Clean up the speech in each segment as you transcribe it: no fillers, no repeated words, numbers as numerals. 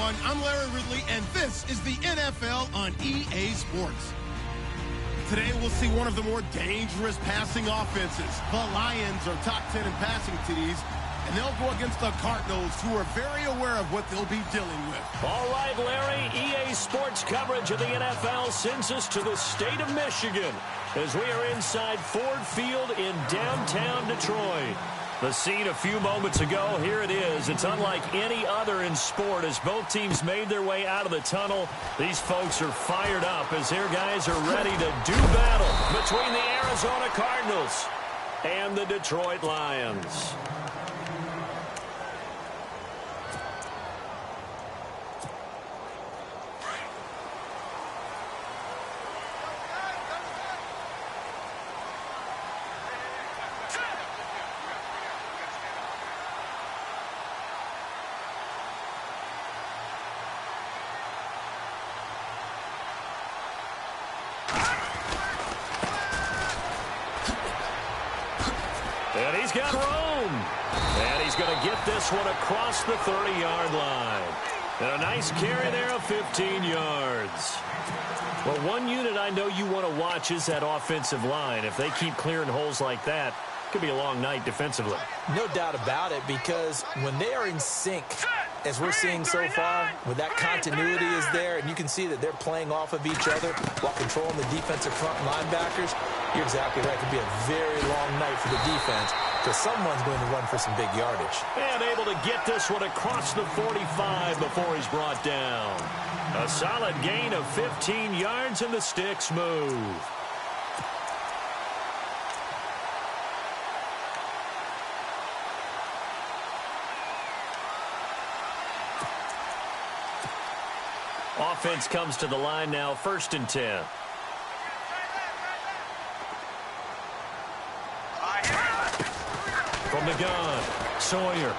everyone. I'm Larry Ridley, and this is the NFL on EA Sports. Today, we'll see one of the more dangerous passing offenses. The Lions are top 10 in passing TDs, and they'll go against the Cardinals, who are very aware of what they'll be dealing with. All right, Larry, EA Sports coverage of the NFL sends us to the state of Michigan as we are inside Ford Field in downtown Detroit. The scene a few moments ago, here it is. It's unlike any other in sport as both teams made their way out of the tunnel. These folks are fired up as their guys are ready to do battle between the Arizona Cardinals and the Detroit Lions. And he's got room. And he's going to get this one across the 30-yard line. And a nice carry there of 15 yards. Well, one unit I know you want to watch is that offensive line. If they keep clearing holes like that, it could be a long night defensively. No doubt about it, because when they are in sync, as we're seeing so far, with that continuity is there, and you can see that they're playing off of each other while controlling the defensive front linebackers, you're exactly right. It could be a very long night for the defense because someone's going to run for some big yardage. And able to get this one across the 45 before he's brought down. A solid gain of 15 yards, and the sticks move. Offense comes to the line now, 1st and 10. From the gun, Sawyer.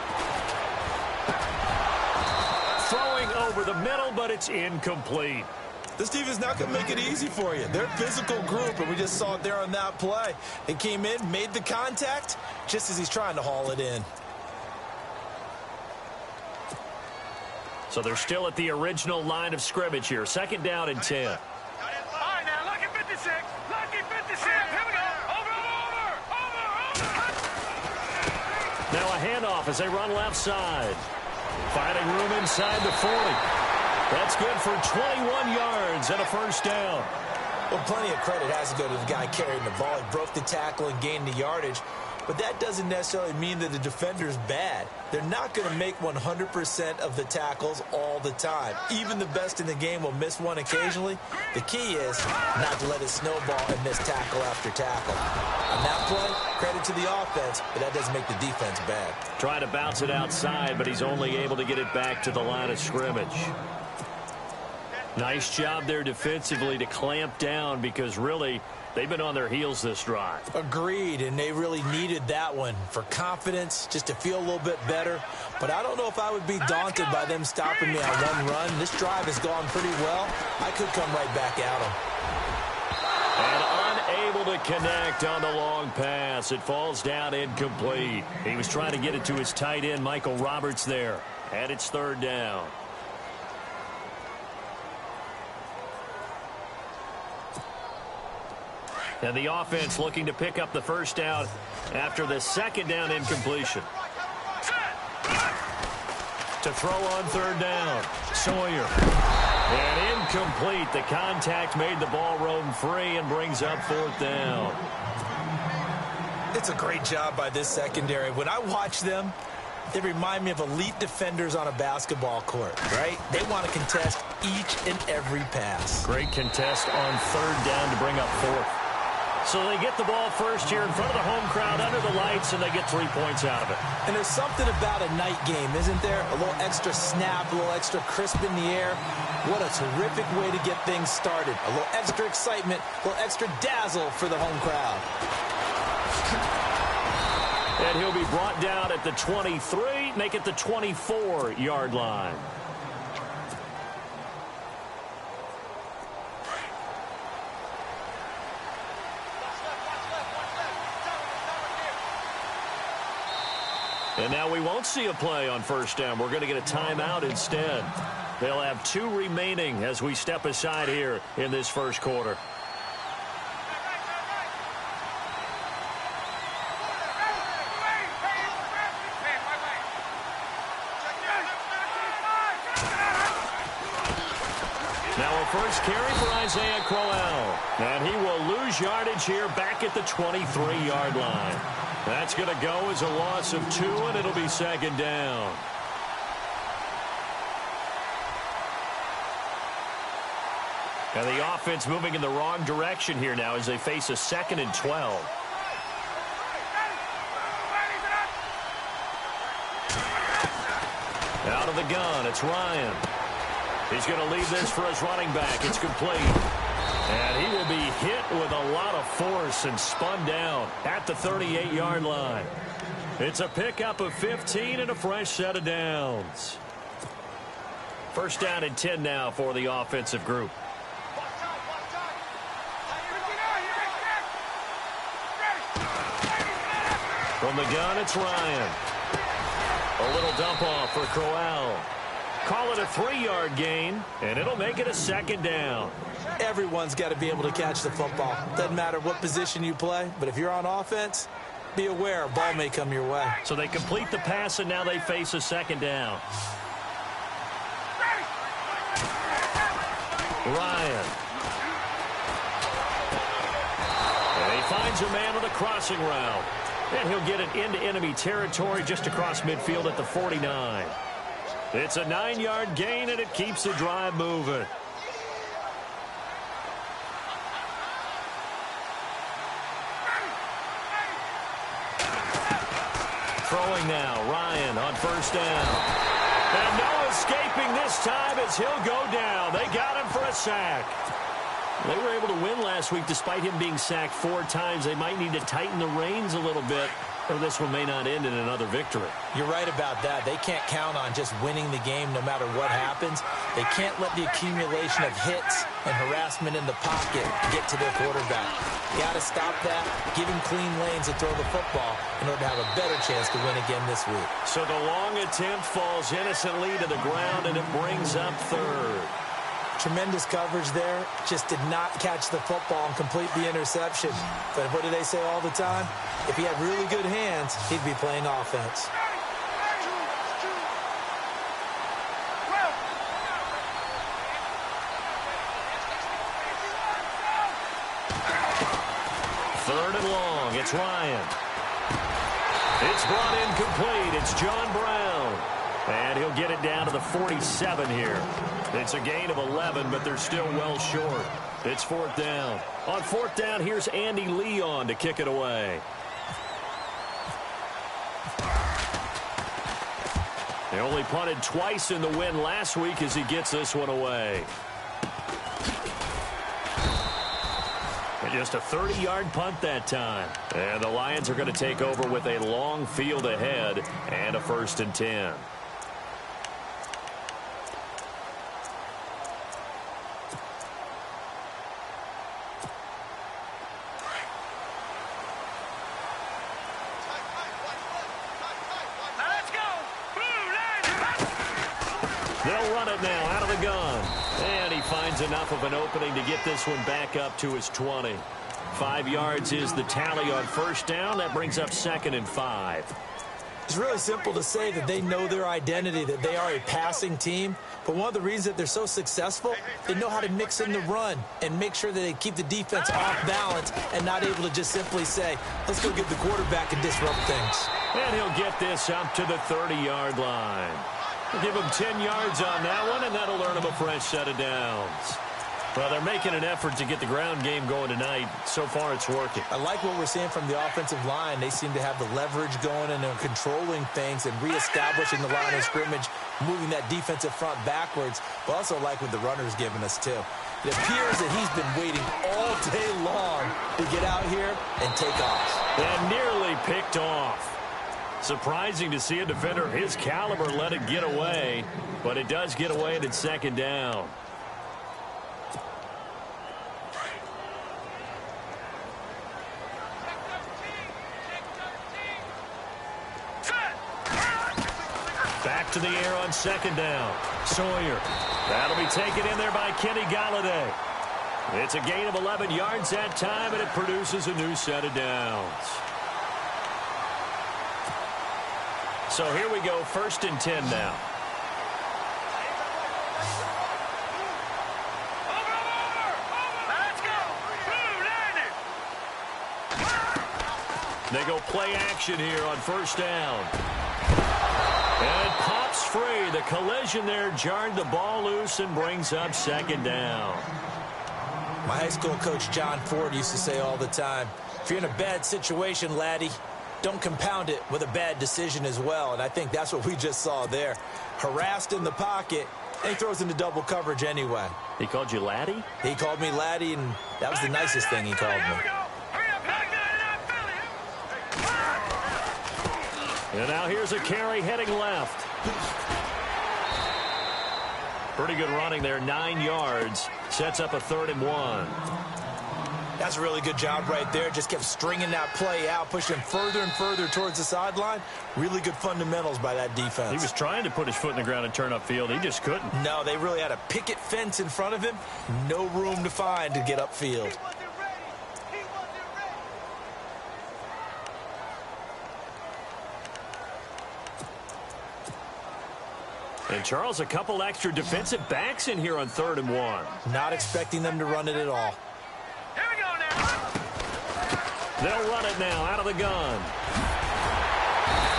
Throwing over the middle, but it's incomplete. This defense not going to make it easy for you. They're a physical group, and we just saw it there on that play. They came in, made the contact, just as he's trying to haul it in. So they're still at the original line of scrimmage here. 2nd down and 10. All right, now, lucky 56. Lucky 56. Here we go. Over. Now a handoff as they run left side. Finding room inside the 40. That's good for 21 yards and a 1st down. Well, plenty of credit has to go to the guy carrying the ball. He broke the tackle and gained the yardage. But that doesn't necessarily mean that the defender's bad. They're not going to make 100% of the tackles all the time. Even the best in the game will miss one occasionally. The key is not to let it snowball and miss tackle after tackle. On that play, credit to the offense, but that doesn't make the defense bad. Trying to bounce it outside, but he's only able to get it back to the line of scrimmage. Nice job there defensively to clamp down because really they've been on their heels this drive. Agreed, and they really needed that one for confidence, just to feel a little bit better. But I don't know if I would be daunted by them stopping me on one run. This drive has gone pretty well. I could come right back at them. And unable to connect on the long pass. It falls down incomplete. He was trying to get it to his tight end, Michael Roberts, there. And it's 3rd down. And the offense looking to pick up the 1st down after the 2nd down incompletion. To throw on 3rd down, Sawyer. And incomplete. The contact made the ball roam free and brings up 4th down. It's a great job by this secondary. When I watch them, they remind me of elite defenders on a basketball court, right? They want to contest each and every pass. Great contest on 3rd down to bring up 4th. So they get the ball first here in front of the home crowd under the lights, and they get 3 points out of it. And there's something about a night game, isn't there? A little extra snap, a little extra crisp in the air. What a terrific way to get things started. A little extra excitement, a little extra dazzle for the home crowd. And he'll be brought down at the 23, make it the 24-yard line. And now we won't see a play on 1st down. We're going to get a timeout instead. They'll have 2 remaining as we step aside here in this first quarter. Now a first carry for Isaiah Crowell. And he will lose yardage here back at the 23-yard line. That's going to go as a loss of 2, and it'll be second down. And the offense moving in the wrong direction here now as they face a 2nd and 12. Out of the gun, it's Ryan. He's going to leave this for his running back. It's complete. And he will be hit with a lot of force and spun down at the 38-yard line. It's a pickup of 15 and a fresh set of downs. First down and 10 now for the offensive group. From the gun, it's Ryan. A little dump off for Crowell. Call it a 3-yard gain, and it'll make it a second down. Everyone's got to be able to catch the football. Doesn't matter what position you play, but if you're on offense, be aware a ball may come your way. So they complete the pass, and now they face a second down. Ryan. And he finds a man on a crossing route. And he'll get it into enemy territory just across midfield at the 49. It's a 9-yard gain, and it keeps the drive moving. Throwing now, Ryan on first down. And no escaping this time as he'll go down. They got him for a sack. They were able to win last week despite him being sacked 4 times. They might need to tighten the reins a little bit, or this one may not end in another victory. You're right about that. They can't count on just winning the game no matter what happens. They can't let the accumulation of hits and harassment in the pocket get to their quarterback. Got to stop that, give him clean lanes to throw the football in order to have a better chance to win again this week. So the long attempt falls innocently to the ground, and it brings up third. Tremendous coverage there. Just did not catch the football and complete the interception. But what do they say all the time? If he had really good hands, he'd be playing offense. Third and long. It's Ryan. It's brought in complete. It's John Brown. And he'll get it down to the 47 here. It's a gain of 11, but they're still well short. It's fourth down. On fourth down, here's Andy Leon to kick it away. They only punted twice in the win last week as he gets this one away. And just a 30-yard punt that time. And the Lions are going to take over with a long field ahead and a 1st and 10. They'll run it now out of the gun. And he finds enough of an opening to get this one back up to his 20. 5 yards is the tally on first down. That brings up 2nd and 5. It's really simple to say that they know their identity, that they are a passing team. But one of the reasons that they're so successful, they know how to mix in the run and make sure that they keep the defense off balance and not able to just simply say, let's go get the quarterback and disrupt things. And he'll get this up to the 30-yard line. We'll give him 10 yards on that one, and that'll earn him a fresh set of downs. Well, they're making an effort to get the ground game going tonight. So far, it's working. I like what we're seeing from the offensive line. They seem to have the leverage going, and they're controlling things and reestablishing the line of scrimmage, moving that defensive front backwards. But also like what the runner's giving us, too. It appears that he's been waiting all day long to get out here and take off. And nearly picked off. Surprising to see a defender of his caliber let it get away, but it does get away and it's second down. Back back to the air on second down. Sawyer. That'll be taken in there by Kenny Golladay. It's a gain of 11 yards that time, and it produces a new set of downs. So here we go, 1st and 10 now. They go play action here on 1st down. And it pops free. The collision there jarred the ball loose and brings up 2nd down. My high school coach, John Ford, used to say all the time, if you're in a bad situation, laddie, don't compound it with a bad decision as well. And I think that's what we just saw there. Harassed in the pocket, and he throws into double coverage anyway. He called you laddie? He called me laddie, and that was the nicest thing he called me. And now here's a carry heading left. Pretty good running there, 9 yards. Sets up a 3rd and 1. That's a really good job right there. Just kept stringing that play out, pushing him further and further towards the sideline. Really good fundamentals by that defense. He was trying to put his foot in the ground and turn upfield. He just couldn't. No, they really had a picket fence in front of him. No room to find to get upfield. And, Charles, a couple extra defensive backs in here on 3rd and 1. Not expecting them to run it at all. Here we go now. They'll run it now out of the gun.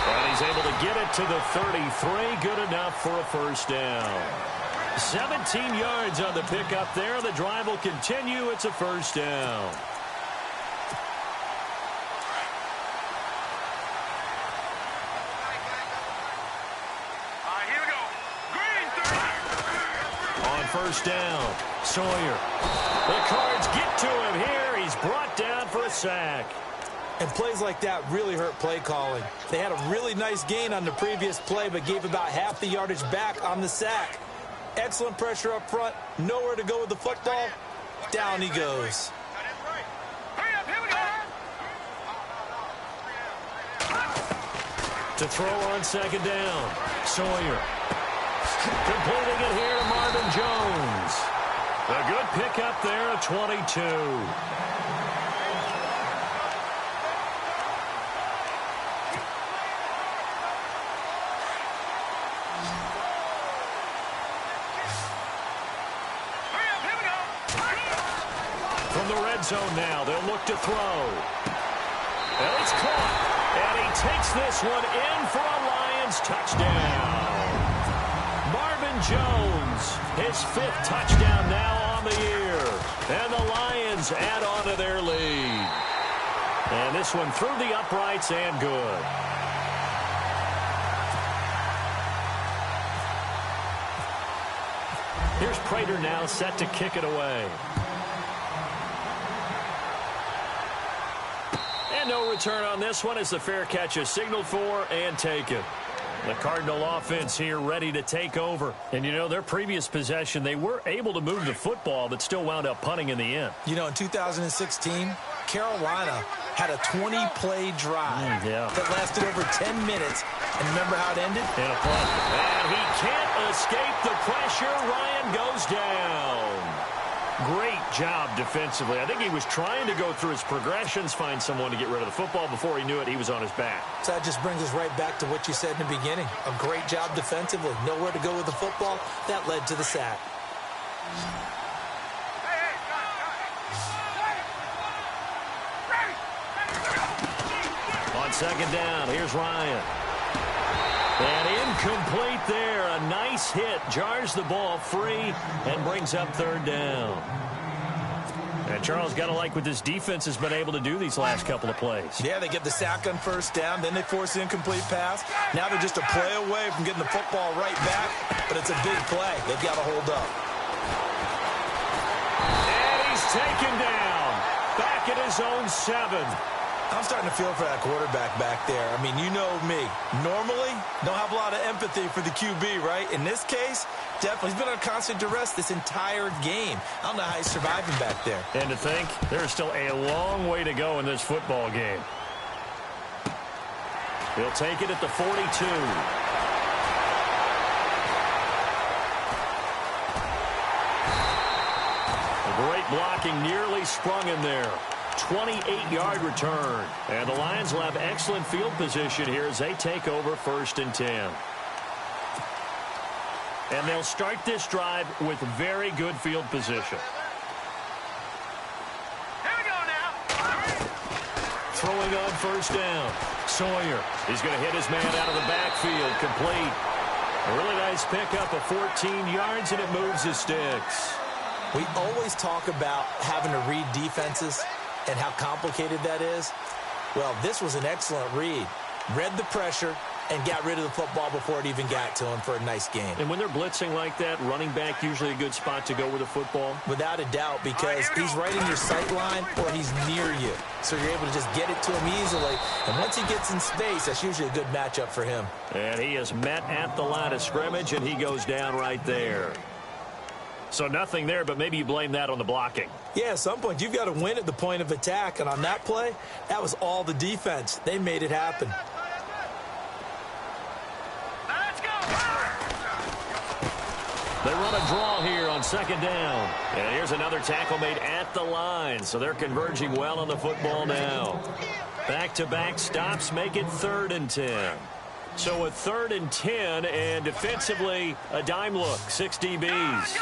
And he's able to get it to the 33. Good enough for a 1st down. 17 yards on the pickup there. The drive will continue. It's a 1st down. On 1st down, Sawyer. The Cards get to him here. He's brought down for a sack. And plays like that really hurt play calling. They had a really nice gain on the previous play, but gave about half the yardage back on the sack. Excellent pressure up front. Nowhere to go with the football. Down he goes. To throw on 2nd down, Sawyer. Completing it here to Marvin Jones. A good pickup there at 22. From the red zone now, they'll look to throw. And it's caught. And he takes this one in for a Lions touchdown. Marvin Jones, his 5th touchdown now on the year. And the Lions add on to their lead. And this one through the uprights and good. Here's Prater now set to kick it away. And no return on this one as the fair catch is signaled for and taken. The Cardinal offense here ready to take over. And, you know, their previous possession, they were able to move the football, but still wound up punting in the end. You know, in 2016, Carolina had a 20-play drive that lasted over 10 minutes. And remember how it ended? In a punt. And he can't escape the pressure. Ryan goes down. Great job defensively. I think he was trying to go through his progressions, find someone to get rid of the football. Before he knew it, he was on his back. So that just brings us right back to what you said in the beginning. A great job defensively. Nowhere to go with the football. That led to the sack. On 2nd down, here's Ryan. And incomplete there. A nice hit. Jars the ball free and brings up 3rd down. And Charles, got to like what this defense has been able to do these last couple of plays. Yeah, they get the sack on 1st down. Then they force the incomplete pass. Now they're just a play away from getting the football right back. But it's a big play. They've got to hold up. And he's taken down. Back at his own 7. I'm starting to feel for that quarterback back there. I mean, you know me. Normally, don't have a lot of empathy for the QB, right? In this case, definitely. He's been on constant duress this entire game. I don't know how he's surviving back there. And to think, there's still a long way to go in this football game. He'll take it at the 42. Great blocking, nearly sprung in there. 28-yard return. And the Lions will have excellent field position here as they take over 1st and 10. And they'll start this drive with very good field position. Here we go now. Throwing on 1st down. Sawyer. He's going to hit his man out of the backfield. Complete. A really nice pickup of 14 yards, and it moves his sticks. We always talk about having to read defenses and how complicated that is. Well, this was an excellent read. Read the pressure and got rid of the football before it even got to him for a nice gain. And when they're blitzing like that, running back usually a good spot to go with the football? Without a doubt, because he's right in your sight line or he's near you. So you're able to just get it to him easily. And once he gets in space, that's usually a good matchup for him. And he is met at the line of scrimmage, and he goes down right there. So nothing there, but maybe you blame that on the blocking. Yeah, at some point, you've got to win at the point of attack. And on that play, that was all the defense. They made it happen. Let's go. They run a draw here on 2nd down. And here's another tackle made at the line. So they're converging well on the football now. Back-to-back stops make it 3rd and 10. So a 3rd and 10, and defensively, a dime look. 6 DBs.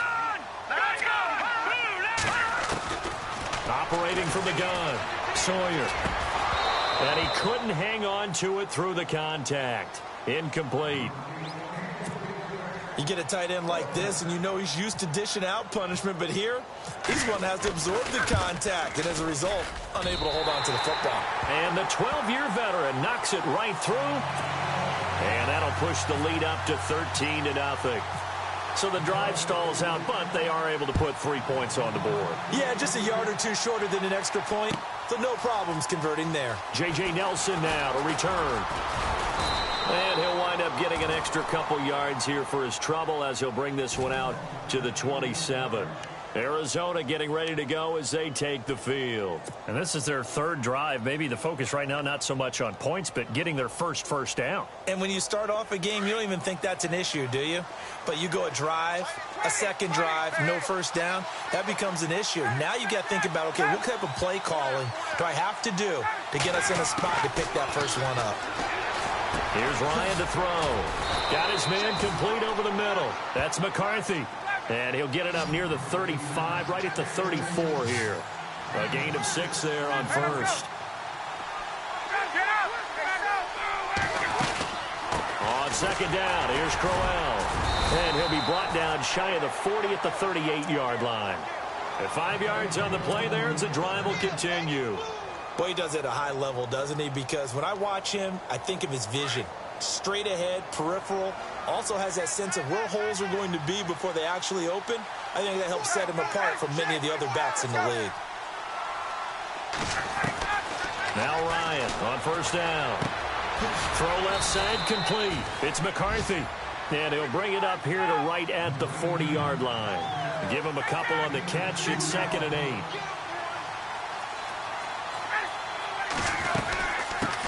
Let's go. Operating from the gun. Sawyer. And he couldn't hang on to it through the contact. Incomplete. You get a tight end like this, and you know he's used to dishing out punishment, but here, he's one that has to absorb the contact, and as a result, unable to hold on to the football. And the 12-year veteran knocks it right through, and that'll push the lead up to 13-0. So the drive stalls out, but they are able to put 3 points on the board. Yeah, just a yard or two shorter than an extra point, so no problems converting there. J.J. Nelson now to return. And he'll wind up getting an extra couple yards here for his trouble as he'll bring this one out to the 27. Arizona getting ready to go as they take the field. And this is their 3rd drive. Maybe the focus right now not so much on points, but getting their first down. And when you start off a game, you don't even think that's an issue, do you? But you go a drive, a 2nd drive, no 1st down, that becomes an issue. Now you got to think about, okay, what type of play calling do I have to do to get us in a spot to pick that first one up? Here's Ryan to throw. Got his man complete over the middle. That's McCarthy. And he'll get it up near the 35, right at the 34 here. A gain of 6 there on 1st. On 2nd down, here's Crowell. And he'll be brought down shy of the 40 at the 38-yard line. At 5 yards on the play there, as the drive will continue. Boy, he does it at a high level, doesn't he? Because when I watch him, I think of his vision. Straight ahead, peripheral, also has that sense of where holes are going to be before they actually open. I think that helps set him apart from many of the other backs in the league. Now Ryan on 1st down. Throw left side complete. It's McCarthy. And he'll bring it up here to right at the 40-yard line. Give him a couple on the catch. It's 2nd and 8.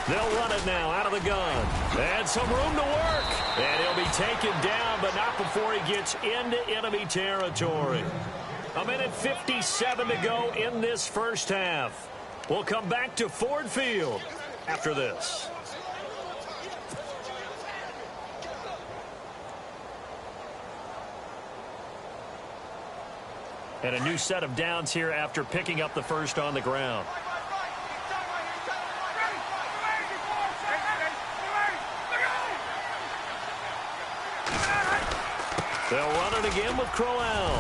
They'll run it now out of the gun. And some room to work. And he'll be taken down, but not before he gets into enemy territory. 1:57 to go in this first half. We'll come back to Ford Field after this. And a new set of downs here after picking up the first on the ground. They'll run it again with Crowell.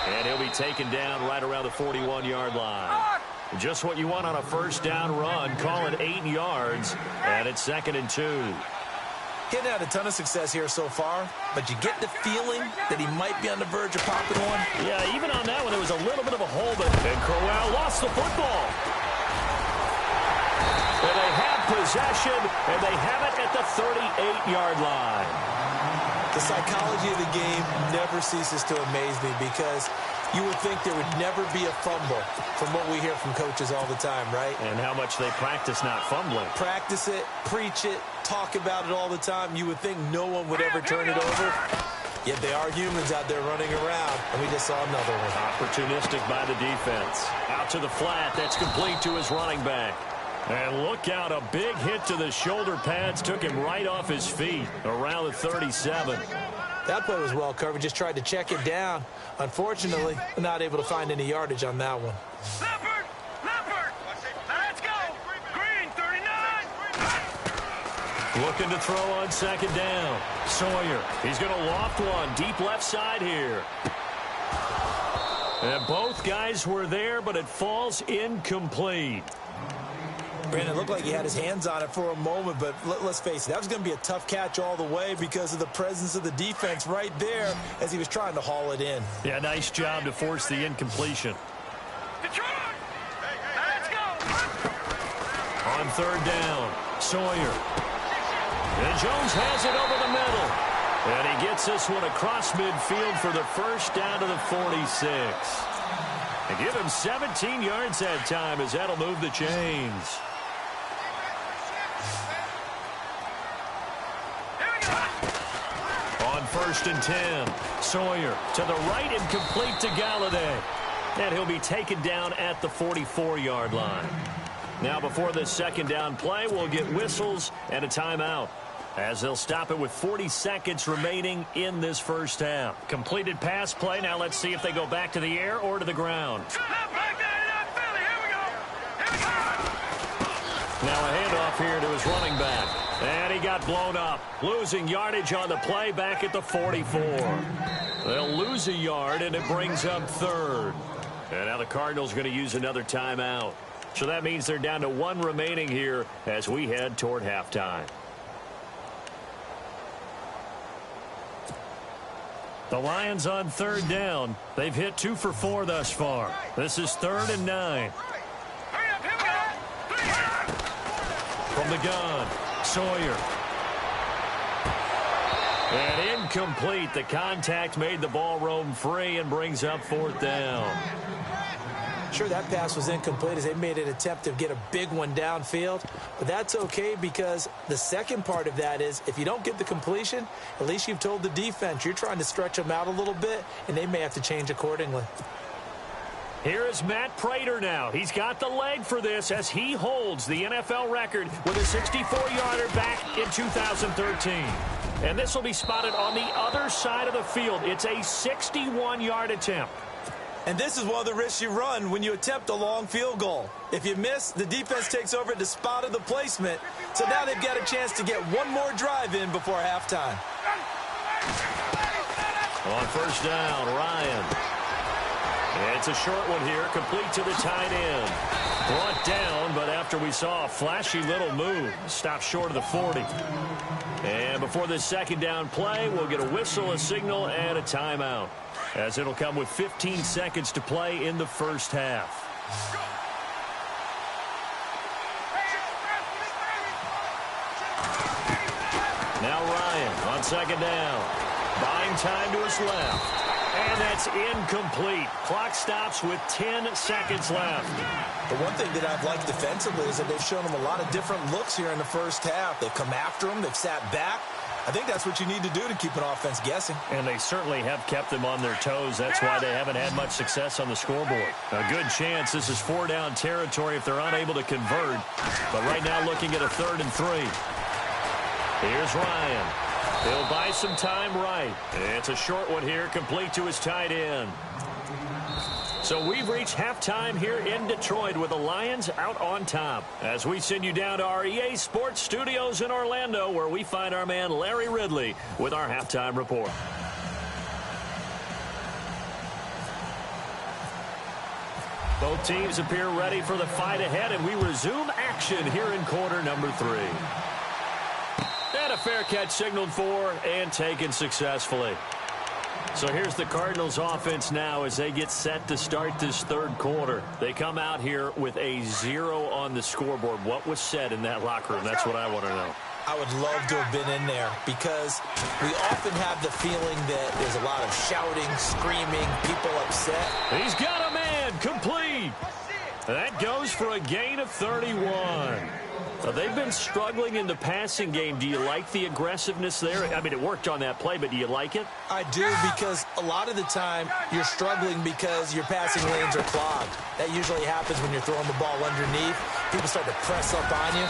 And he'll be taken down right around the 41-yard line. Just what you want on a first down run. Call it 8 yards. And it's 2nd and 2. He's had a ton of success here so far, but you get the feeling that he might be on the verge of popping one. Yeah, even on that one, there was a little bit of a hole, and Crowell lost the football. And they have possession, and they have it at the 38-yard line. The psychology of the game never ceases to amaze me because you would think there would never be a fumble from what we hear from coaches all the time, right? And how much they practice not fumbling. Practice it, preach it, talk about it all the time. You would think no one would ever turn it over. Yet they are humans out there running around, and we just saw another one. Opportunistic by the defense. Out to the flat. That's complete to his running back. And look out, a big hit to the shoulder pads took him right off his feet around the 37. That play was well covered. Just tried to check it down. Unfortunately, not able to find any yardage on that one. Leopard! Leopard! Let's go! Green, 39! Looking to throw on second down. Sawyer, he's going to loft one deep left side here. And both guys were there, but it falls incomplete. Brandon, looked like he had his hands on it for a moment, but let's face it, that was going to be a tough catch all the way because of the presence of the defense right there as he was trying to haul it in. Yeah, nice job to force the incompletion. Detroit! Let's go! On third down, Sawyer. And Jones has it over the middle. And he gets this one across midfield for the first down to the 46. And give him 17 yards that time as that'll move the chains. On first and 10, Sawyer to the right and complete to Galladay. And he'll be taken down at the 44-yard line. Now before this second down play, we'll get whistles and a timeout, as they'll stop it with 40 seconds remaining in this first half. Completed pass play. Now let's see if they go back to the air or to the ground. Now a handoff here to his running back. And he got blown up. Losing yardage on the play back at the 44. They'll lose a yard, and it brings up third. And now the Cardinals are going to use another timeout. So that means they're down to one remaining here as we head toward halftime. The Lions on third down. They've hit 2 for 4 thus far. This is 3rd and 9. From the gun, Sawyer. And incomplete. The contact made the ball roam free and brings up 4th down. Sure, that pass was incomplete as they made an attempt to get a big one downfield. But that's okay because the second part of that is if you don't get the completion, at least you've told the defense you're trying to stretch them out a little bit, and they may have to change accordingly. Here is Matt Prater now. He's got the leg for this as he holds the NFL record with a 64-yarder back in 2013. And this will be spotted on the other side of the field. It's a 61-yard attempt. And this is one of the risks you run when you attempt a long field goal. If you miss, the defense takes over at the spot of the placement. So now they've got a chance to get one more drive in before halftime. On first down, Ryan. It's a short one here, complete to the tight end. Brought down, but after we saw a flashy little move, stopped short of the 40. And before this second down play, we'll get a whistle, a signal, and a timeout, as it'll come with 15 seconds to play in the first half. Now Ryan on second down. Buying time to his left. And that's incomplete. Clock stops with 10 seconds left. The one thing that I've liked defensively is that they've shown him a lot of different looks here in the first half. They've come after him. They've sat back. I think that's what you need to do to keep an offense guessing. And they certainly have kept them on their toes. That's why they haven't had much success on the scoreboard. A good chance this is 4-down territory if they're unable to convert. But right now looking at a 3rd and 3. Here's Ryan. He'll buy some time right. It's a short one here, complete to his tight end. So we've reached halftime here in Detroit with the Lions out on top, as we send you down to our EA Sports Studios in Orlando, where we find our man Larry Ridley with our halftime report. Both teams appear ready for the fight ahead, and we resume action here in quarter number 3. And a fair catch signaled for and taken successfully. So here's the Cardinals offense now as they get set to start this third quarter. They come out here with a 0 on the scoreboard. What was said in that locker room? That's what I want to know. I would love to have been in there because we often have the feeling that there's a lot of shouting, screaming, people upset. He's got a man complete. That goes for a gain of 31. They've been struggling in the passing game. Do you like the aggressiveness there? I mean, it worked on that play, but do you like it? I do, because a lot of the time you're struggling because your passing lanes are clogged. That usually happens when you're throwing the ball underneath. People start to press up on you.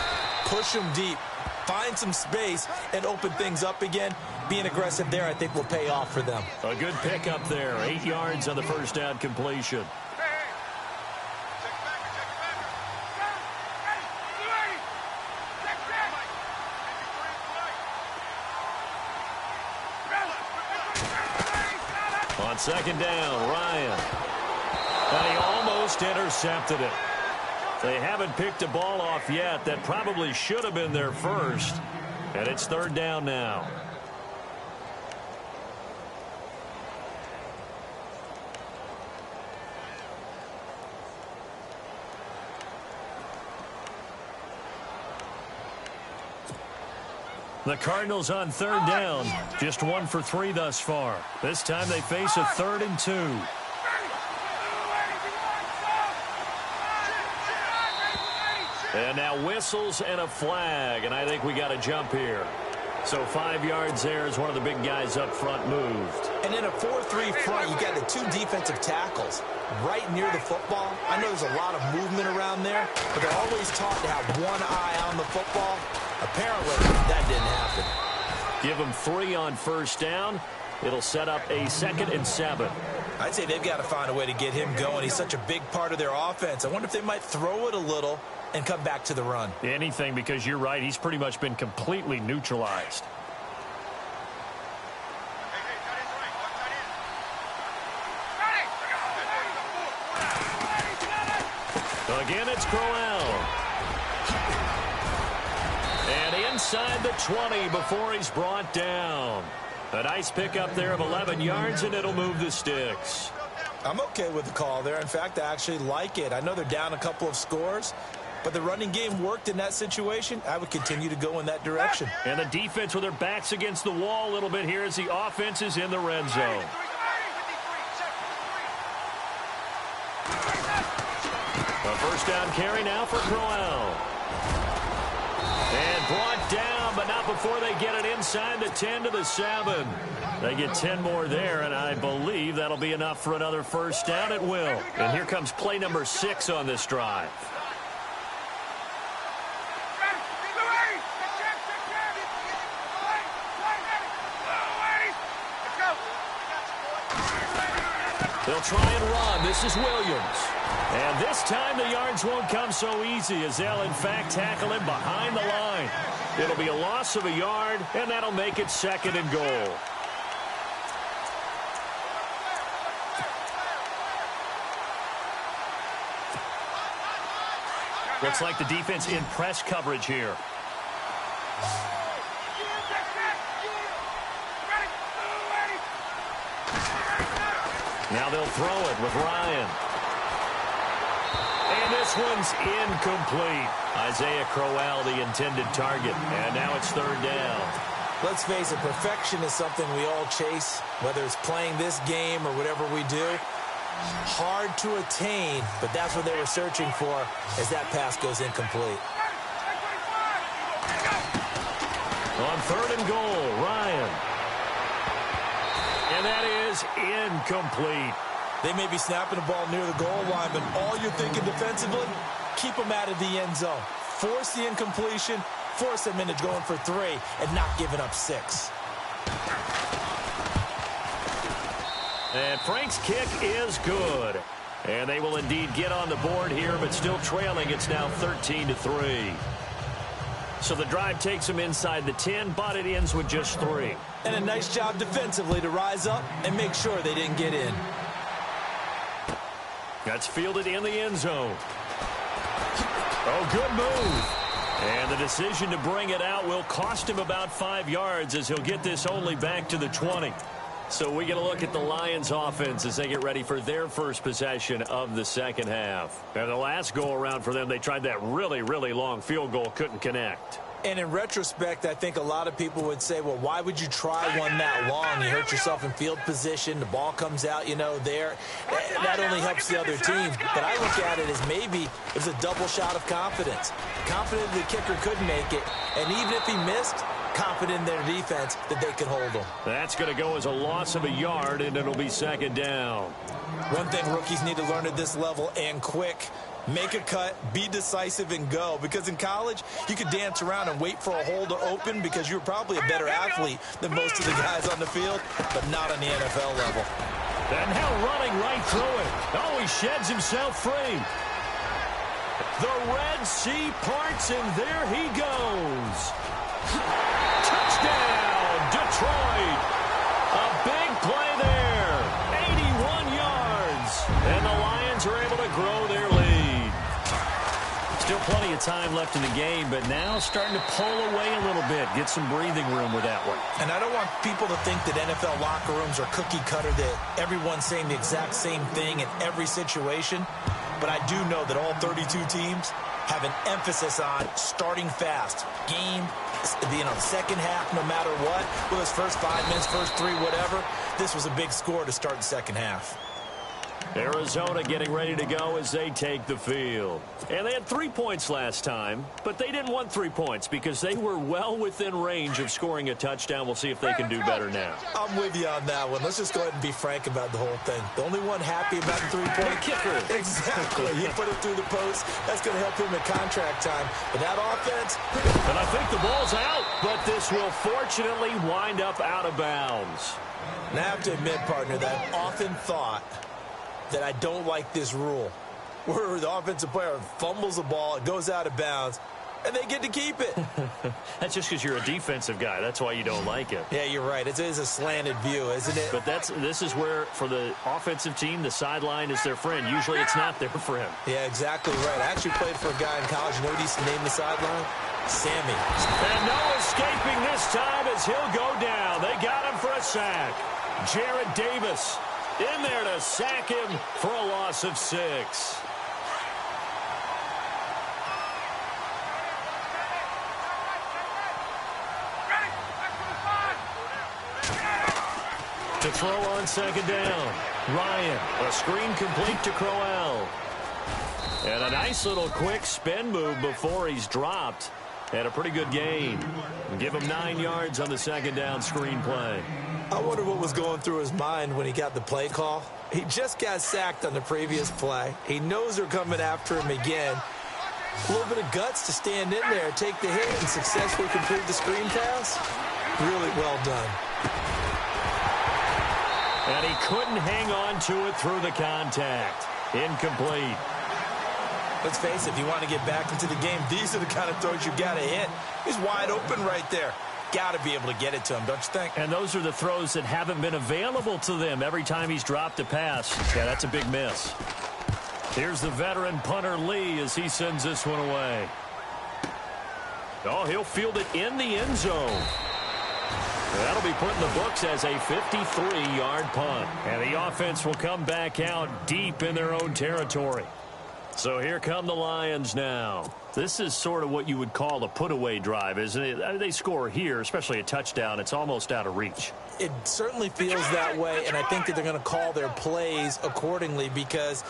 Push them deep. Find some space and open things up again. Being aggressive there, I think, will pay off for them. A good pickup there. 8 yards on the first down completion. On second down, Ryan. And he almost intercepted it. They haven't picked a ball off yet. That probably should have been their first. And it's third down now. The Cardinals on third down, just 1 for 3 thus far. This time they face a 3rd and 2. And now whistles and a flag, and I think we got a jump here. So 5 yards there as one of the big guys up front moved. And in a 4-3 front, you got the 2 defensive tackles right near the football. I know there's a lot of movement around there, but they're always taught to have one eye on the football. Apparently, that didn't happen. Give them 3 on first down. It'll set up a 2nd and 7. I'd say they've got to find a way to get him going. He's such a big part of their offense. I wonder if they might throw it a little and come back to the run. Anything, because you're right. He's pretty much been completely neutralized. Again, it's Crowell. And inside the 20 before he's brought down. A nice pickup there of 11 yards, and it'll move the sticks. I'm okay with the call there. In fact, I actually like it. I know they're down a couple of scores, but the running game worked in that situation. I would continue to go in that direction. And the defense with their backs against the wall a little bit here as the offense is in the red zone. A first down carry now for Crowell. And brought down, but not before they get it inside the 10 to the 7. They get 10 more there, and I believe that'll be enough for another first down. It will. And here comes play number 6 on this drive. They'll try and run. This is Williams. And this time the yards won't come so easy as they'll, in fact, tackle him behind the line. It'll be a loss of a yard, and that'll make it 2nd and goal. Looks like the defense in press coverage here. Now they'll throw it with Ryan. And this one's incomplete. Isaiah Crowell, the intended target. And now it's third down. Let's face it, perfection is something we all chase, whether it's playing this game or whatever we do. Hard to attain, but that's what they were searching for as that pass goes incomplete. On 3rd and goal, Ryan. And that is incomplete. They may be snapping the ball near the goal line, but all you're thinking defensively, keep them out of the end zone. Force the incompletion, force them into going for 3, and not giving up 6. And Frank's kick is good. And they will indeed get on the board here, but still trailing. It's now 13-3. So the drive takes them inside the 10, but it ends with just 3. And a nice job defensively to rise up and make sure they didn't get in. That's fielded in the end zone. Oh, good move. And the decision to bring it out will cost him about 5 yards as he'll get this only back to the 20. So we get a look at the Lions offense as they get ready for their first possession of the second half. And the last go around for them, they tried that really, really long field goal, couldn't connect. And in retrospect, I think a lot of people would say, well, why would you try one that long? You hurt yourself in field position. The ball comes out, there. That only helps the other team. But I look at it as maybe it was a double shot of confidence. Confident the kicker couldn't make it. And even if he missed, confident in their defense that they could hold him. That's going to go as a loss of a yard, and it'll be second down. One thing rookies need to learn at this level, and quick, make a cut, be decisive, and go. Because in college, you could dance around and wait for a hole to open because you're probably a better athlete than most of the guys on the field, but not on the NFL level. And now running right through it. Oh, he sheds himself free. The Red Sea parts, and there he goes. Touchdown, Detroit. A big play there. 81 yards. And the Lions are able to grow their lead. Still plenty of time left in the game, but now starting to pull away a little bit. Get some breathing room with that one. And I don't want people to think that NFL locker rooms are cookie cutter, that everyone's saying the exact same thing in every situation. But I do know that all 32 teams have an emphasis on starting fast. Game, second half, no matter what. Whether it's first 5 minutes, first 3, whatever. This was a big score to start the second half. Arizona getting ready to go as they take the field. And they had 3 points last time, but they didn't want 3 points because they were well within range of scoring a touchdown. We'll see if they can do better now. I'm with you on that one. Let's just go ahead and be frank about the whole thing. The only one happy about the 3-point kicker. Exactly. He put it through the post. That's going to help him at contract time. But that offense. And I think the ball's out, but this will fortunately wind up out of bounds. And I have to admit, partner, that I've often thought that I don't like this rule, where the offensive player fumbles the ball, it goes out of bounds, and they get to keep it. That's just because you're a defensive guy. That's why you don't like it. Yeah, you're right. It is a slanted view, isn't it? But this is where, for the offensive team, the sideline is their friend. Usually it's not there for him. Yeah, exactly right. I actually played for a guy in college. You know what he used to name the sideline? Sammy. And no escaping this time as he'll go down. They got him for a sack. Jared Davis in there to sack him for a loss of 6. To throw on second down. Ryan, a screen complete to Crowell. And a nice little quick spin move before he's dropped. And a pretty good gain. Give him 9 yards on the second down screen play. I wonder what was going through his mind when he got the play call. He just got sacked on the previous play. He knows they're coming after him again. A little bit of guts to stand in there, take the hit, and successfully complete the screen pass. Really well done. And he couldn't hang on to it through the contact. Incomplete. Let's face it, if you want to get back into the game, these are the kind of throws you got to hit. He's wide open right there. Got to be able to get it to him, don't you think? And those are the throws that haven't been available to them every time he's dropped a pass. Yeah, that's a big miss. Here's the veteran punter Lee as he sends this one away. Oh, he'll field it in the end zone. That'll be put in the books as a 53-yard punt. And the offense will come back out deep in their own territory. So here come the Lions now. This is sort of what you would call a put-away drive, isn't it? They score here, especially a touchdown. It's almost out of reach. It certainly feels that way, and I think that they're going to call their plays accordingly because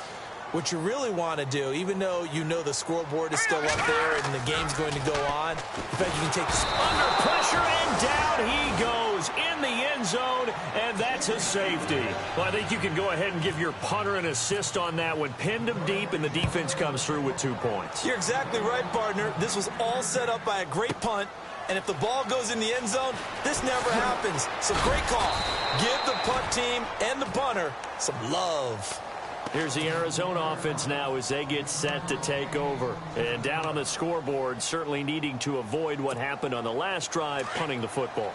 what you really want to do, even though you know the scoreboard is still up there and the game's going to go on, in fact, you can take this under pressure, and down he goes in the end zone, and that's a safety. Well, I think you can go ahead and give your punter an assist on that one. Pinned him deep, and the defense comes through with 2 points. You're exactly right, partner. This was all set up by a great punt, and if the ball goes in the end zone, this never happens. So great call. Give the punt team and the punter some love. Here's the Arizona offense now as they get set to take over. And down on the scoreboard, certainly needing to avoid what happened on the last drive, punting the football.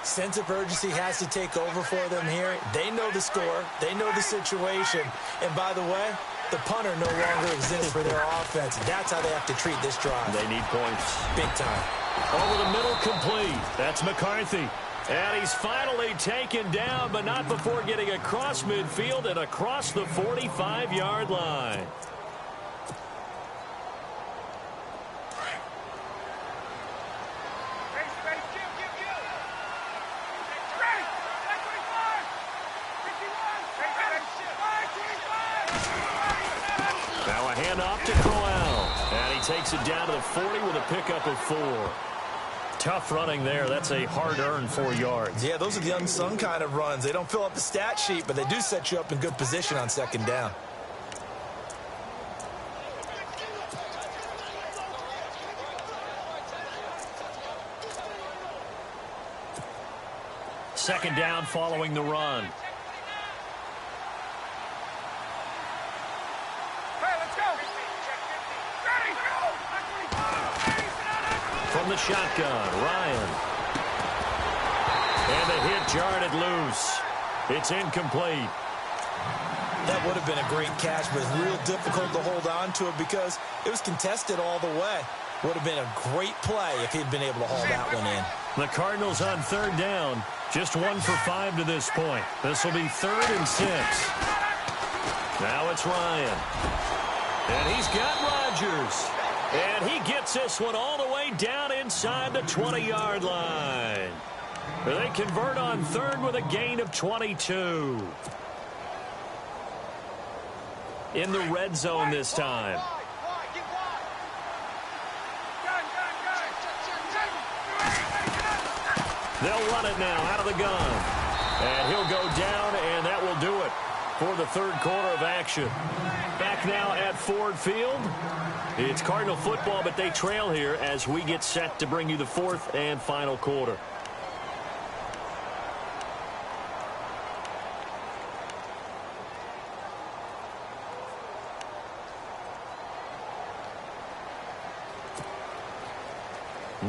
Sense of urgency has to take over for them here. They know the score. They know the situation. And by the way, the punter no longer exists for their offense. That's how they have to treat this drive. They need points. Big time. Over the middle, complete. That's McCarthy. And he's finally taken down, but not before getting across midfield and across the 45-yard line. Hand off to Crowell. And he takes it down to the 40 with a pickup of 4. Tough running there. That's a hard-earned 4 yards. Yeah, those are the unsung kind of runs. They don't fill up the stat sheet, but they do set you up in good position on second down. Second down following the run. From the shotgun, Ryan. And the hit jarred it loose. It's incomplete. That would have been a great catch, but it's real difficult to hold on to it because it was contested all the way. Would have been a great play if he'd been able to haul that one in. The Cardinals on third down. Just 1 for 5 to this point. This will be 3rd and 6. Now it's Ryan. And he's got Rodgers. And he gets this one all the way down inside the 20-yard line. They convert on 3rd with a gain of 22. In the red zone this time. They'll run it now out of the gun. And he'll go down, and that will do it for the 3rd quarter of action. Back now at Ford Field. It's Cardinal football, but they trail here as we get set to bring you the 4th and final quarter.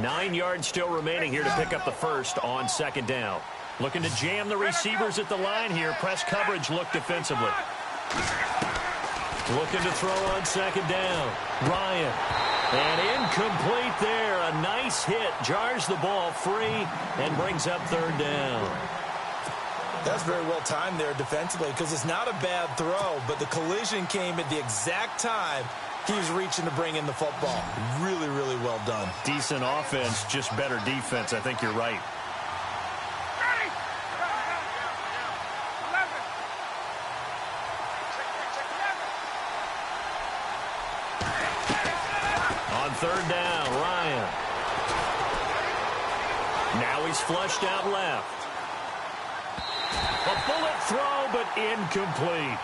Nine yards still remaining here to pick up the first on second down. Looking to jam the receivers at the line here. Press coverage look defensively. Looking to throw on second down. Ryan. And incomplete there. A nice hit. Jars the ball free and brings up third down. That's very well timed there defensively because it's not a bad throw, but the collision came at the exact time he was reaching to bring in the football. Really, really well done. Decent offense, just better defense. I think you're right. On third down, Ryan. Now he's flushed out left. A bullet throw, but incomplete.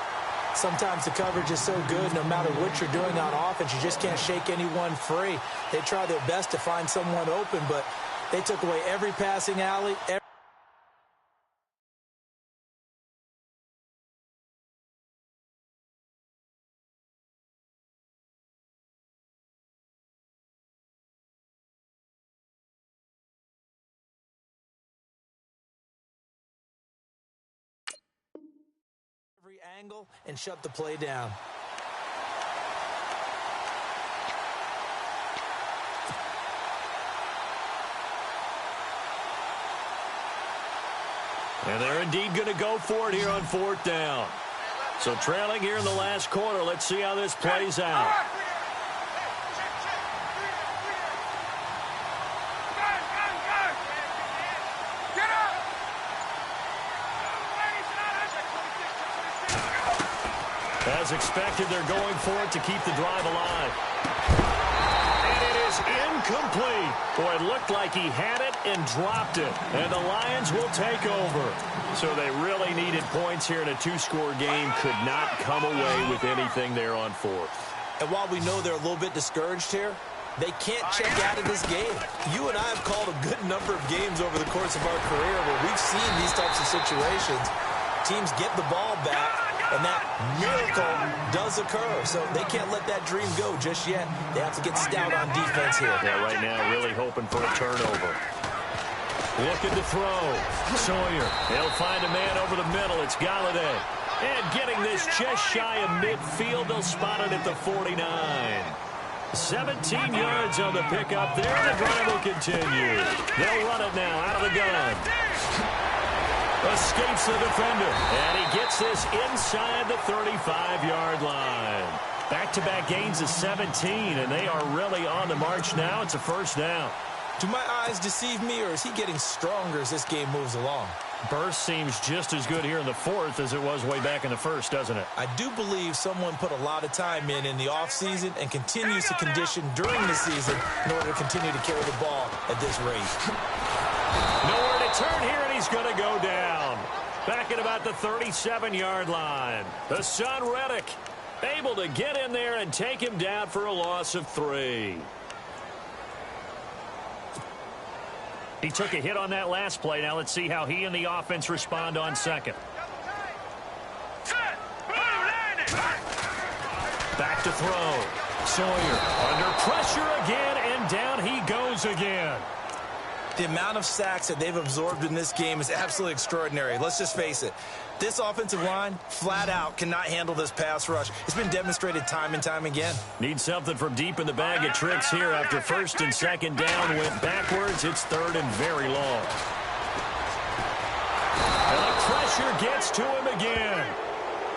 Sometimes the coverage is so good, no matter what you're doing on offense, you just can't shake anyone free. They try their best to find someone open, but they took away every passing alley. Every angle and shut the play down. And they're indeed going to go for it here on fourth down. So trailing here in the last quarter. Let's see how this plays out. As expected, they're going for it to keep the drive alive. And it is incomplete. Boy, it looked like he had it and dropped it. And the Lions will take over. So they really needed points here in a two-score game. Could not come away with anything there on fourth. And while we know they're a little bit discouraged here, they can't check out of this game. You and I have called a good number of games over the course of our career where we've seen these types of situations. Teams get the ball back, and that miracle does occur. So they can't let that dream go just yet. They have to get stout on defense here. Yeah, right now really hoping for a turnover. Looking to throw. Sawyer. He'll find a man over the middle. It's Galladay. And getting this just shy of midfield. They'll spot it at the 49. 17 yards on the pickup there. The drive will continue. They'll run it now out of the gun. Escapes the defender. And he gets this inside the 35-yard line. Back-to-back gains of 17, and they are really on the march now. It's a first down. Do my eyes deceive me, or is he getting stronger as this game moves along? Burst seems just as good here in the fourth as it was way back in the first, doesn't it? I do believe someone put a lot of time in the offseason and continues to condition during the season in order to continue to carry the ball at this rate. Nowhere to turn here, and he's going to go down. Back at about the 37-yard line. Hassan Reddick able to get in there and take him down for a loss of 3. He took a hit on that last play. Now let's see how he and the offense respond on second. Back to throw. Sawyer under pressure again, and down he goes again. The amount of sacks that they've absorbed in this game is absolutely extraordinary. Let's just face it. This offensive line, flat out, cannot handle this pass rush. It's been demonstrated time and time again. Need something from deep in the bag of tricks here after first and second down went backwards. It's third and very long. And the pressure gets to him again.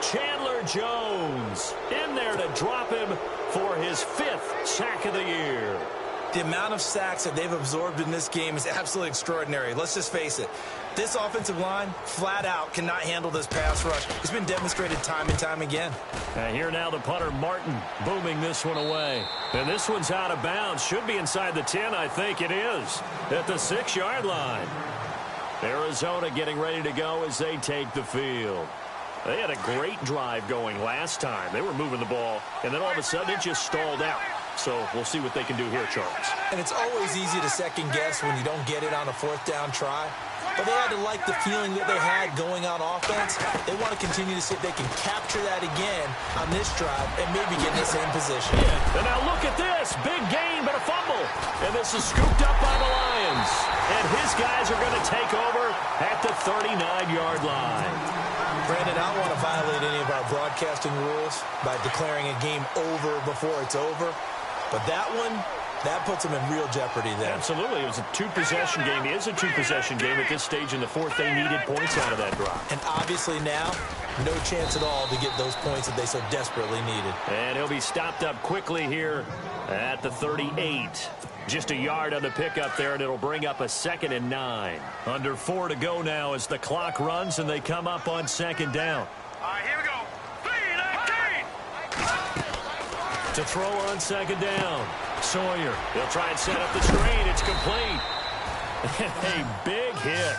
Chandler Jones in there to drop him for his 5th sack of the year. The amount of sacks that they've absorbed in this game is absolutely extraordinary. Let's just face it. This offensive line, flat out, cannot handle this pass rush. It's been demonstrated time and time again. Here now the punter, Martin, booming this one away. And this one's out of bounds. Should be inside the 10, I think it is. At the 6-yard line. Arizona getting ready to go as they take the field. They had a great drive going last time. They were moving the ball, and then all of a sudden it just stalled out. So we'll see what they can do here, Charles. And it's always easy to second guess when you don't get it on a 4th down try. But they had to like the feeling that they had going on offense. They want to continue to see if they can capture that again on this drive and maybe get in the same position. Yeah. And now look at this. Big gain, but a fumble. And this is scooped up by the Lions. And his guys are going to take over at the 39-yard line. Brandon, I don't want to violate any of our broadcasting rules by declaring a game over before it's over. But that one, that puts them in real jeopardy there. Absolutely. It was a 2-possession game. It is a 2-possession game at this stage in the fourth. They needed points out of that drive. And obviously now, no chance at all to get those points that they so desperately needed. And he'll be stopped up quickly here at the 38. Just a yard on the pickup there, and it'll bring up a 2nd and 9. Under 4 to go now as the clock runs, and they come up on 2nd down. All right, here we go. 3-19. To throw on 2nd down. Sawyer, they'll try and set up the screen. It's complete. A big hit.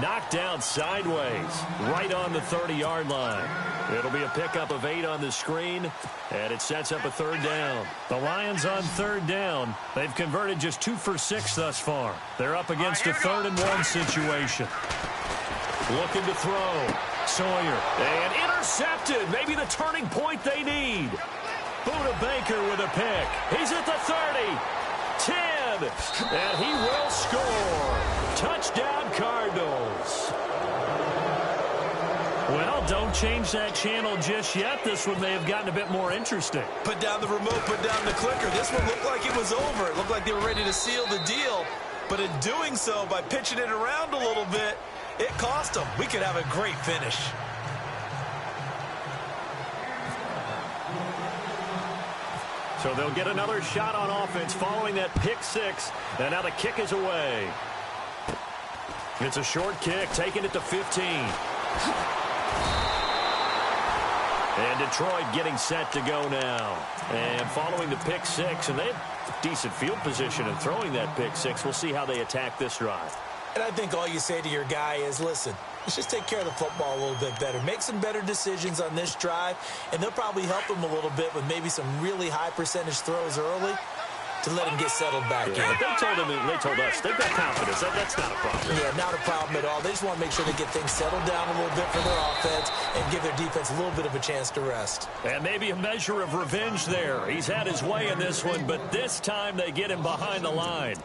Knocked down sideways, right on the 30-yard line. It'll be a pickup of 8 on the screen, and it sets up a 3rd down. The Lions on 3rd down. They've converted just 2 for 6 thus far. They're up against a 3rd and 1 situation. Looking to throw. Sawyer, and intercepted. Maybe the turning point they need. Buda Baker with a pick. He's at the 30. 10, and he will score. Touchdown, Cardinals. Well, don't change that channel just yet. This one may have gotten a bit more interesting. Put down the remote, put down the clicker. This one looked like it was over. It looked like they were ready to seal the deal. But in doing so, by pitching it around a little bit, it cost them. We could have a great finish. So they'll get another shot on offense following that pick 6. And now the kick is away. It's a short kick, taking it to 15. And Detroit getting set to go now. And following the pick 6, and they have decent field position in throwing that pick 6. We'll see how they attack this drive. And I think all you say to your guy is, listen, let's just take care of the football a little bit better. Make some better decisions on this drive, and they'll probably help him a little bit with maybe some really high percentage throws early to let him get settled back in. But they told us they've got confidence. That's not a problem. Yeah, not a problem at all. They just want to make sure they get things settled down a little bit for their offense and give their defense a little bit of a chance to rest. And maybe a measure of revenge there. He's had his way in this one, but this time they get him behind the line.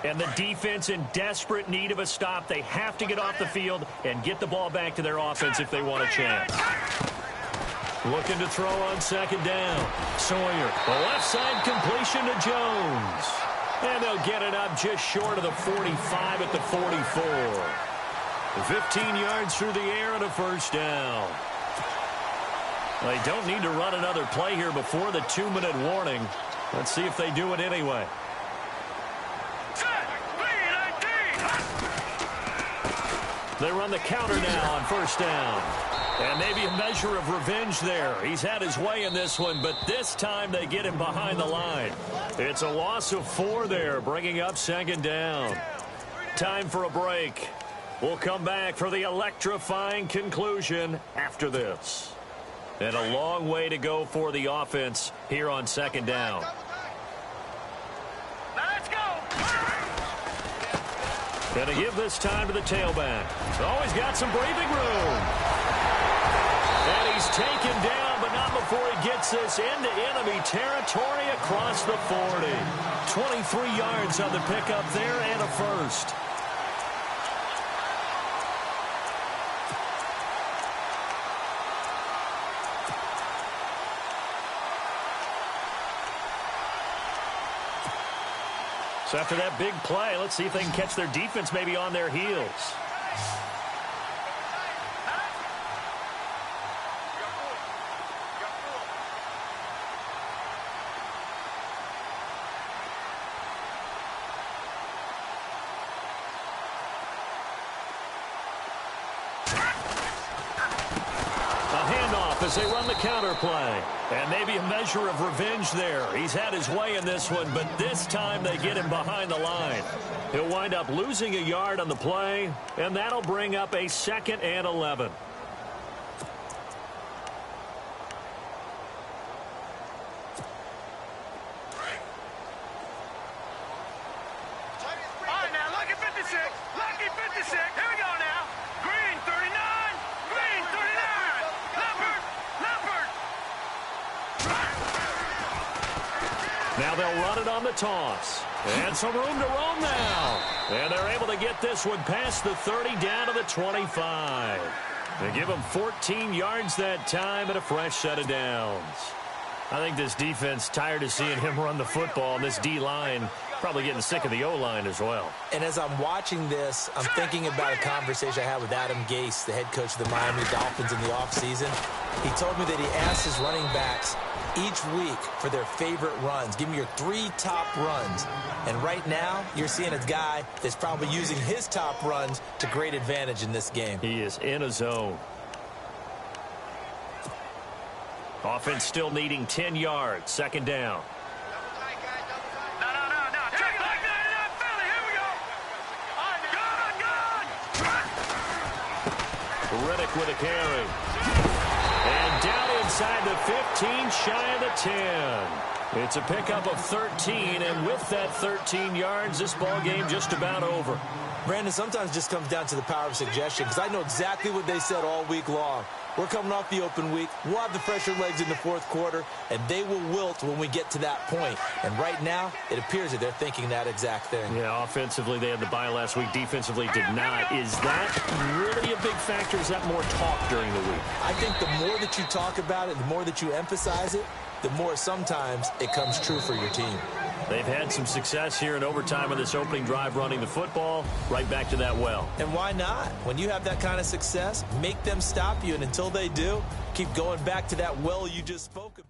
And the defense in desperate need of a stop. They have to get off the field and get the ball back to their offense if they want a chance. Looking to throw on 2nd down. Sawyer, the left side completion to Jones. And they'll get it up just short of the 45 at the 44. 15 yards through the air and a 1st down. They don't need to run another play here before the 2-minute warning. Let's see if they do it anyway. They run the counter now on first down. And maybe a measure of revenge there. He's had his way in this one, but this time they get him behind the line. It's a loss of 4 there, bringing up second down. Time for a break. We'll come back for the electrifying conclusion after this. And a long way to go for the offense here on second down. Let's go. Going to give this time to the tailback. Oh, he's got some breathing room. And he's taken down, but not before he gets this into enemy territory across the 40. 23 yards on the pickup there and a first. So after that big play, let's see if they can catch their defense maybe on their heels. As they run the counter play. And maybe a measure of revenge there. He's had his way in this one, but this time they get him behind the line. He'll wind up losing a yard on the play, and that'll bring up a 2nd and 11. All right, now, lucky 56. Lucky 56. Here we go now. Green 39. Green 39. Now they'll run it on the toss. And some room to roam now. And they're able to get this one past the 30 down to the 25. They give them 14 yards that time and a fresh set of downs. I think this defense tired of seeing him run the football, and this D-line probably getting sick of the O-line as well. And as I'm watching this, I'm thinking about a conversation I had with Adam Gase, the head coach of the Miami Dolphins in the offseason. He told me that he asked his running backs each week for their favorite runs. Give me your 3 top runs. And right now, you're seeing a guy that's probably using his top runs to great advantage in this game. He is in a zone. Offense still needing 10 yards. Second down. No. Check like that, Philly. Here we go. Good. Riddick with a carry. And down inside the 15, shy of the 10. It's a pickup of 13, and with that 13 yards, this ball game just about over. Brandon, sometimes it just comes down to the power of suggestion, because I know exactly what they said all week long. We're coming off the open week. We'll have the fresher legs in the fourth quarter, and they will wilt when we get to that point. And right now, it appears that they're thinking that exact thing. Yeah, offensively, they had the bye last week. Defensively, did not. Is that really a big factor? Is that more talk during the week? I think the more that you talk about it, the more that you emphasize it, the more sometimes it comes true for your team. They've had some success here in overtime on this opening drive running the football. Right back to that well. And why not? When you have that kind of success, make them stop you. And until they do, keep going back to that well you just spoke about.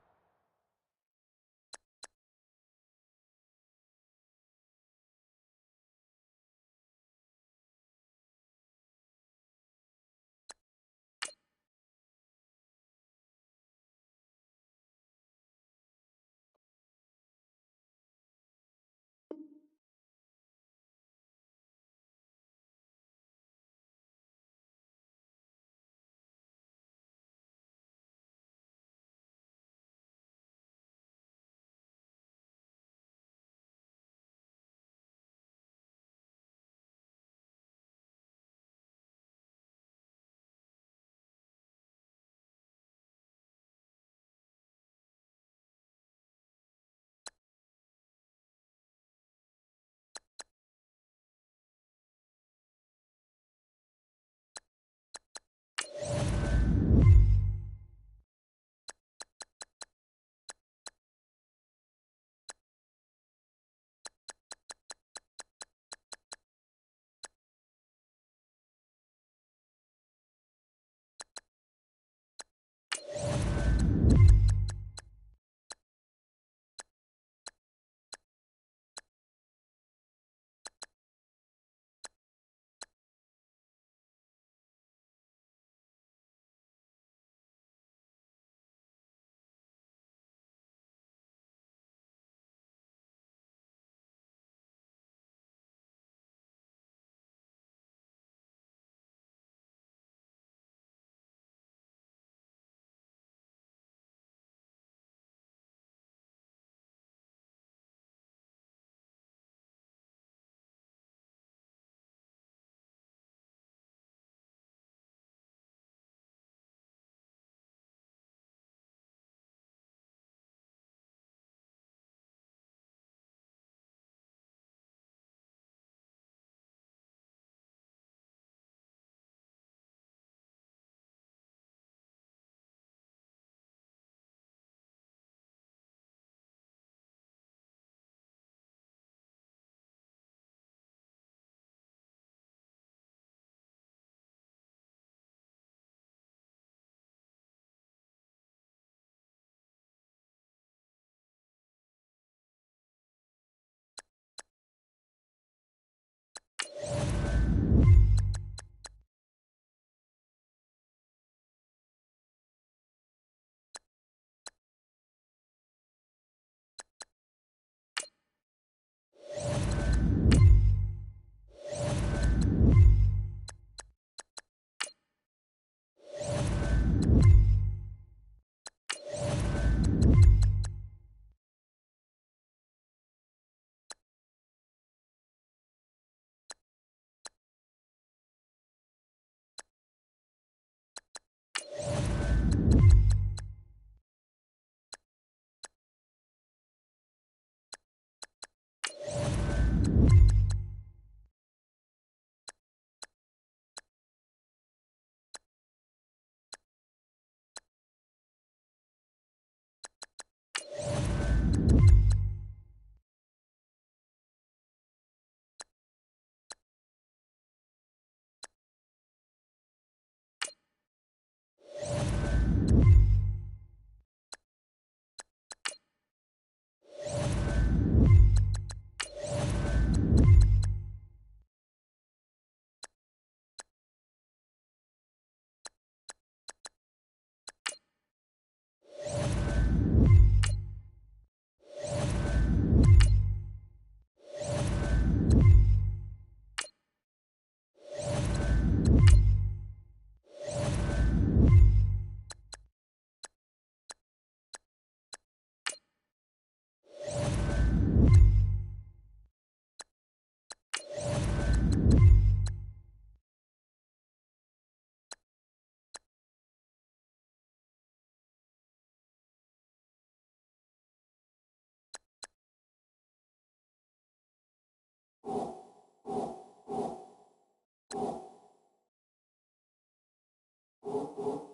you.